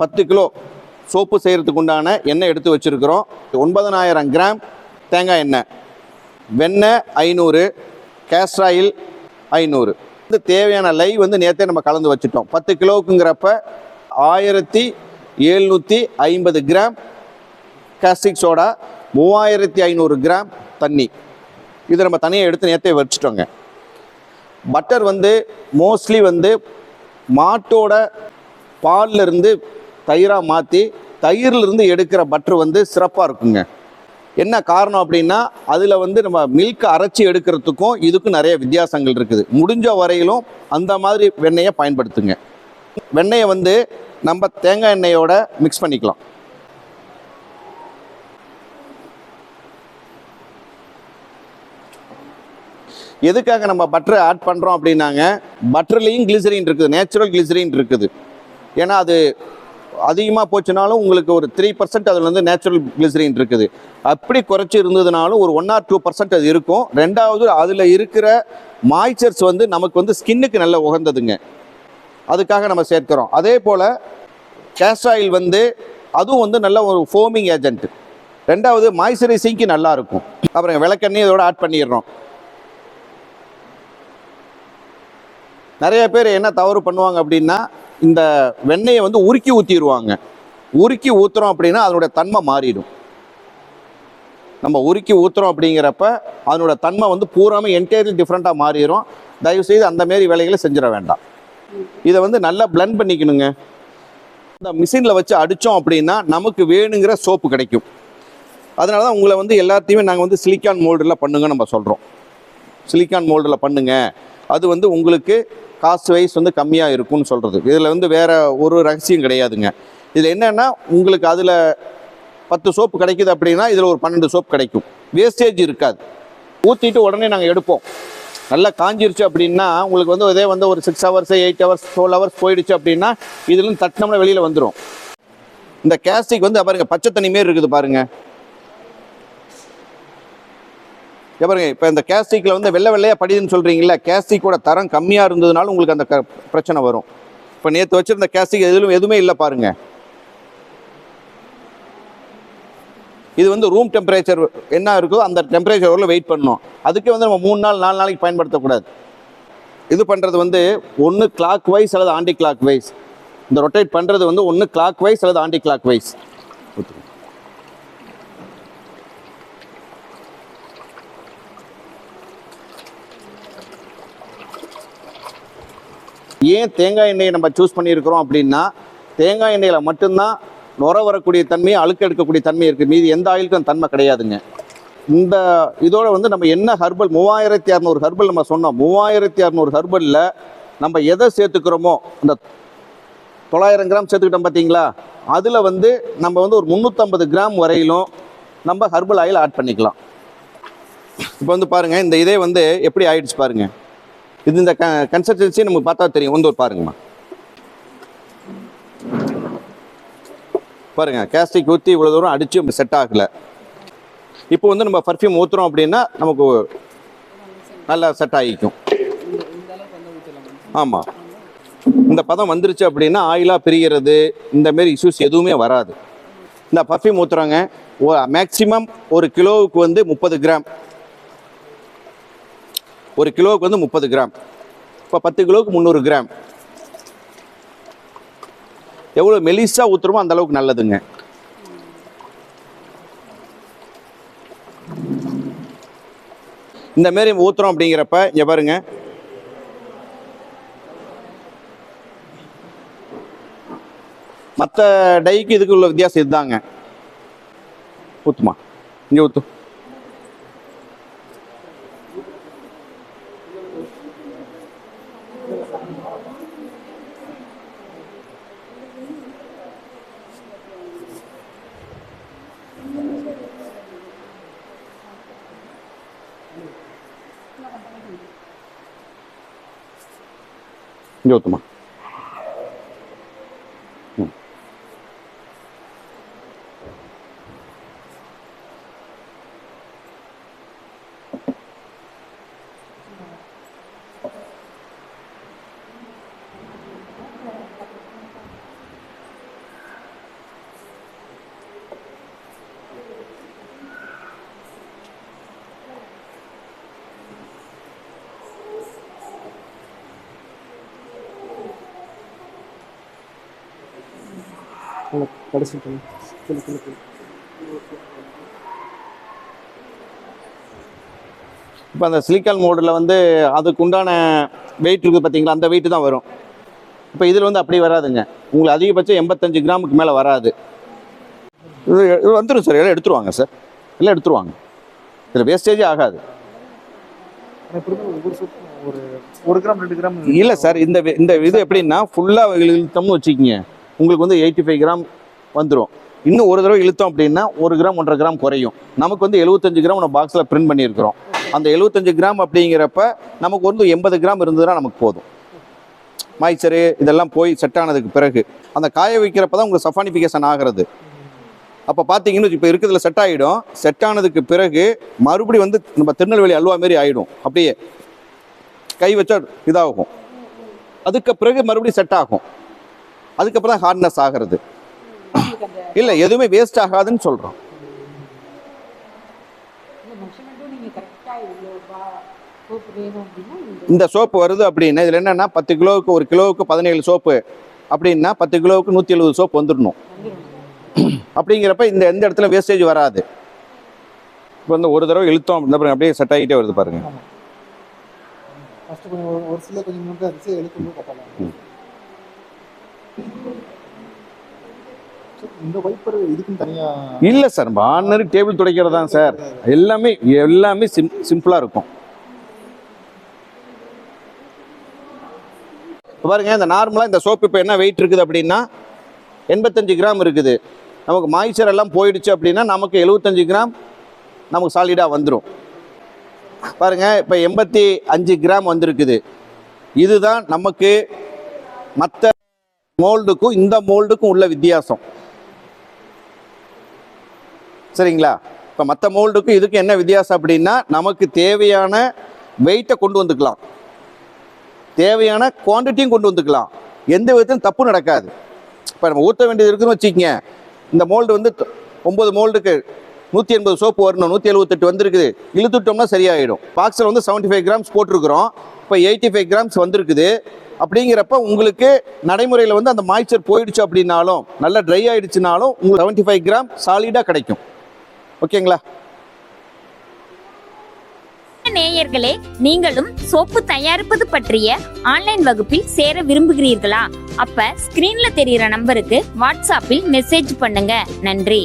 10 kilo soap செய்கிறதுக்கு உண்டான எண்ணெய் எடுத்து வச்சுருக்கிறோம். 9000 கிராம் தேங்காய் எண்ணெய், வெண்ணெய் 500, கேஸ்டர் ஆயில் 500. வந்து தேவையான லை வந்து நேற்றே நம்ம கலந்து வச்சுட்டோம். 10 கிலோவுக்குங்கிறப்ப 1750 கிராம் காஸ்டிக் சோடா, 3500 கிராம் தண்ணி. இதை நம்ம தனியாக எடுத்து நேற்றே வச்சுட்டோங்க. பட்டர் வந்து மோஸ்ட்லி வந்து மாட்டோட பாலில் இருந்து தயிராக மாற்றி தயிரிலிருந்து எடுக்கிற பட்டர் வந்து சிறப்பாக இருக்குங்க. என்ன காரணம் அப்படின்னா அதில் வந்து நம்ம மில்க் அரைச்சி எடுக்கிறதுக்கும் இதுக்கும் நிறைய வித்தியாசங்கள் இருக்குது. முடிஞ்ச வரையிலும் அந்த மாதிரி வெண்ணெயை பயன்படுத்துங்க. வெண்ணெயை வந்து நம்ம தேங்காய் எண்ணெயோட மிக்ஸ் பண்ணிக்கலாம். எதுக்காக நம்ம பட்டரை ஆட் பண்ணுறோம் அப்படின்னாங்க, பட்டர்லேயும் கிளிசரின் இருக்குது, நேச்சுரல் கிளிசரின் இருக்குது. ஏன்னா அது அதிகமாக போச்சுனாலும் உங்களுக்கு ஒரு 3% அதில் வந்து நேச்சுரல் கிளிசரின் இருக்குது. அப்படி குறைச்சி இருந்ததுனாலும் ஒரு 1 or 2% அது இருக்கும். ரெண்டாவது அதில் இருக்கிற மாய்ச்சர்ஸ் வந்து நமக்கு வந்து ஸ்கின்னுக்கு நல்ல உகந்ததுங்க, அதுக்காக நம்ம சேர்க்கிறோம். அதே போல் கேஸ்டர் ஆயில் வந்து அதுவும் வந்து நல்ல ஒரு ஃபோமிங் ஏஜென்ட். ரெண்டாவது மாய்ஸ்சரைசிங்க்கு நல்லா இருக்கும். அப்புறம் விளக்கெண்ணெய் இதோட ஆட் பண்ணிடுறோம். நிறைய பேர் என்ன தவறு பண்ணுவாங்க அப்படின்னா, இந்த வெண்ணெயை வந்து உருக்கி ஊற்றிடுவாங்க. உருக்கி ஊற்றுறோம் அப்படின்னா அதனுடைய தன்மை மாறிடும். நம்ம உருக்கி ஊற்றுறோம் அப்படிங்கிறப்ப அதனோட தன்மை வந்து பூராமே என்டையர்லி டிஃப்ரெண்ட்டாக மாறிடும். தயவுசெய்து அந்தமாரி வேலைகளை செஞ்சிட வேண்டாம். இதை வந்து நல்லா பிளெண்ட் பண்ணிக்கணுங்க. இந்த மிஷினில் வச்சு அடித்தோம் அப்படின்னா நமக்கு வேணுங்கிற சோப்பு கிடைக்கும். அதனால தான் உங்களை வந்து எல்லாத்தையுமே நாங்கள் வந்து சிலிக்கான் மோல்டில் பண்ணுங்க நம்ம சொல்கிறோம். சிலிக்கான் மோல்டில் பண்ணுங்க, அது வந்து உங்களுக்கு காஸ்ட் வைஸ் வந்து கம்மியாக இருக்கும்னு சொல்கிறது. இதில் வந்து வேறு ஒரு ரகசியம் கிடையாதுங்க. இதில் என்னென்னா உங்களுக்கு அதில் 10 சோப்பு கிடைக்குது அப்படின்னா இதில் ஒரு 12 சோப்பு கிடைக்கும். வேஸ்டேஜ் இருக்காது. ஊற்றிட்டு உடனே நாங்கள் எடுப்போம். நல்லா காஞ்சிருச்சு அப்படின்னா உங்களுக்கு வந்து இதே வந்து ஒரு 6 hours 8 hours 12 hours போயிடுச்சு அப்படின்னா இதுலேருந்து தட்டினோம்னா வெளியில் வந்துடும். இந்த கேஸ்டிக் வந்து பாருங்கள் பச்சை தண்ணி மாரி இருக்குது பாருங்கள். பாருங்க, இப்போ இந்த கேஸ்டிக்கில் வந்து வெள்ளை வெள்ளையாக படிதுன்னு சொல்கிறீங்களா, கேஸ்டிக்கோட தரம் கம்மியாக இருந்ததுனால உங்களுக்கு அந்த பிரச்சனை வரும். இப்போ நேற்று வச்சுருந்த கேஸ்டிக் எதுவுமே இல்லை பாருங்கள். இது வந்து ரூம் டெம்பரேச்சர் என்ன இருக்கோ அந்த டெம்பரேச்சர் வரல வெயிட் பண்ணணும். அதுக்கு வந்து நம்ம 3 நாள் 4 நாளைக்கு பயன்படுத்தக்கூடாது. இது பண்ணுறது வந்து ஒன்று கிளாக் வைஸ் அல்லது ஆன்டி கிளாக் வைஸ். இந்த ரொட்டேட் பண்ணுறது வந்து ஒன்று கிளாக் வைஸ் அல்லது ஆன்டி கிளாக் வைஸ். ஏன் தேங்காய் எண்ணெயை நம்ம சூஸ் பண்ணியிருக்கிறோம் அப்படின்னா, தேங்காய் எண்ணெயில் மட்டும்தான் நுர வரக்கூடிய தன்மை, அழுக்கு எடுக்கக்கூடிய தன்மை இருக்குது. மீது எந்த ஆயிலுக்கும் தன்மை கிடையாதுங்க. இந்த இதோட வந்து நம்ம என்ன ஹர்பல் 3600 ஹர்பல் நம்ம சொன்னோம். 3600 ஹர்பலில் நம்ம எதை சேர்த்துக்கிறோமோ, அந்த 900 கிராம் சேர்த்துக்கிட்டோம் பார்த்தீங்களா, அதில் வந்து நம்ம வந்து ஒரு 350 கிராம் வரையிலும் நம்ம ஹர்பல் ஆயில் ஆட் பண்ணிக்கலாம். இப்போ வந்து பாருங்கள், இந்த இதே வந்து எப்படி ஆயிடுச்சு பாருங்கள். இது இந்த கன்சிஸ்டன்சி நமக்கு பார்த்தா தெரியும். வந்து ஒரு பாருங்கம்மா, பாருங்க கேஸ்டிக் ஊற்றி இவ்வளோ தூரம் அடித்து செட் ஆகலை. இப்போ வந்து நம்ம பர்ஃப்யூம் ஊற்றுறோம் அப்படின்னா நமக்கு நல்லா செட் ஆகிக்கும். ஆமாம், இந்த பதம் வந்துருச்சு அப்படின்னா ஆயிலாக பிரிகிறது இந்தமாரி இஷ்யூஸ் எதுவுமே வராது. இந்த பர்ஃப்யூம் ஊற்றுறாங்க மேக்சிமம் ஒரு கிலோவுக்கு வந்து 30 கிராம். ஒரு கிலோவுக்கு வந்து 30 கிராம். இப்போ 10 கிலோவுக்கு 300 கிராம். எவ்வளோ மெலிசாக ஊற்றுறோமோ அந்த அளவுக்கு நல்லதுங்க. இந்த மாரி ஊற்றுறோம் அப்படிங்கிறப்ப இங்கே பாருங்க, மற்ற டைக்கு இதுக்கு உள்ள வித்தியாசம் இதுதாங்க. ஊற்றுமா, இங்கே ஊற்று. இங்கே ஊற்றுமா. கடைசி இப்போ அந்த சிலிக்கான் மோல்டில் வந்து அதுக்கு உண்டான வெயிட் இருக்குது பார்த்தீங்களா, அந்த வெயிட்டு தான் வரும். இப்போ இதில் வந்து அப்படி வராதுங்க. உங்களுக்கு அதிகபட்சம் 85 கிராமுக்கு மேலே வராது. இது வந்துடும் சார், எல்லாம் எடுத்துருவாங்க சார், எல்லாம் எடுத்துருவாங்க. இதில் வேஸ்டேஜே ஆகாது. ஒரு கிராம் 2 கிராம் இல்லை சார், இந்த இது எப்படின்னா ஃபுல்லாக இழுத்தோம்னு வச்சுக்கிங்க, உங்களுக்கு வந்து 85 கிராம் வந்துடும். இன்னும் ஒரு தடவை இழுத்தோம் அப்படின்னா 1 கிராம் 1.5 கிராம் குறையும். நமக்கு வந்து 75 கிராம் நம்ம பாக்ஸில் பிரிண்ட் பண்ணியிருக்கிறோம். அந்த 75 கிராம் அப்படிங்கிறப்ப நமக்கு வந்து 80 கிராம் இருந்ததுன்னா நமக்கு போதும். மாய்ச்சரு இதெல்லாம் போய் செட் ஆனதுக்கு பிறகு அந்த காய வைக்கிறப்ப தான் உங்களுக்கு சஃபானிஃபிகேஷன் ஆகிறது. அப்போ பார்த்தீங்கன்னு இப்போ இருக்கிறதுல செட் ஆகிடும். செட் ஆனதுக்கு பிறகு மறுபடியும் வந்து நம்ம திருநெல்வேலி அல்வா மாரி ஆகிடும். அப்படியே கை வச்சா இதாகும். அதுக்கு பிறகு மறுபடியும் செட் ஆகும். அதுக்கப்புறம் தான் ஹார்ட்னஸ் ஆகிறது. இல்லை, எதுவுமே வேஸ்ட் ஆகாதுன்னு சொல்கிறோம். இந்த சோப்பு வருது அப்படின்னா இதில் என்னென்னா 10 கிலோவுக்கு 1 கிலோவுக்கு 17 சோப்பு அப்படின்னா 10 கிலோவுக்கு 170 சோப்பு வந்துடணும். அப்படிங்கிறப்ப எந்த இடத்துல வேஸ்டேஜ் வராது. இப்போ வந்து ஒரு தடவை இழுத்தோம் அப்படின்னா அப்படியே செட் ஆகிட்டே வருது பாருங்க. இல்லை சார், ஆர்டினரி டேபிள் துடைக்கிறது தான் சார். எல்லாமே சிம்பிளாக இருக்கும். இப்போ பாருங்க, இந்த நார்மலாக இந்த சோப்பு இப்போ என்ன வெயிட் இருக்குது அப்படின்னா 85 கிராம் இருக்குது. நமக்கு மாய்ச்சர் எல்லாம் போயிடுச்சு அப்படின்னா நமக்கு 75 கிராம் நமக்கு சாலிடாக வந்துடும். பாருங்க, இப்போ 85 கிராம் வந்திருக்குது. இதுதான் நமக்கு மற்ற மோல்டுக்கும் இந்த மோல்டுக்கும் உள்ள வித்தியாசம். சரிங்களா? இப்போ மற்ற மோல்டுக்கும் இதுக்கு என்ன வித்தியாசம் அப்படின்னா நமக்கு தேவையான வெயிட்டை கொண்டு வந்துக்கலாம், தேவையான குவான்டிட்டியும் கொண்டு வந்துக்கலாம். எந்த விதத்திலும் தப்பு நடக்காது. இப்போ நம்ம ஊற்ற வேண்டியது இருக்குன்னு வச்சுக்கோங்க. இந்த மோல்டு வந்து 9 மோல்டுக்கு 180 சோப்பு வரணும், 178 வந்துருக்குது. இழுத்துட்டோம்னா சரியாயிடும். பாக்ஸில் வந்து 75 கிராம்ஸ் போட்டிருக்கிறோம். இப்போ 85 கிராம்ஸ் வந்திருக்குது. அப்படிங்கிறப்ப உங்களுக்கு நடைமுறையில் வந்து அந்த மாய்ச்சர் போயிடுச்சு அப்படின்னாலும் நல்லா ட்ரை ஆயிடுச்சுனாலும் உங்களுக்கு 75 கிராம் சாலிடாக கிடைக்கும். ஓகேங்களா? நேயர்களே, நீங்களும் சோப்பு தயாரிப்பது பற்றிய ஆன்லைன் வகுப்பில் சேர விரும்புகிறீர்களா? அப்ப ஸ்கிரீன்ல தெரிகிற நம்பருக்கு வாட்ஸ்அப்பில் மெசேஜ் பண்ணுங்க. நன்றி.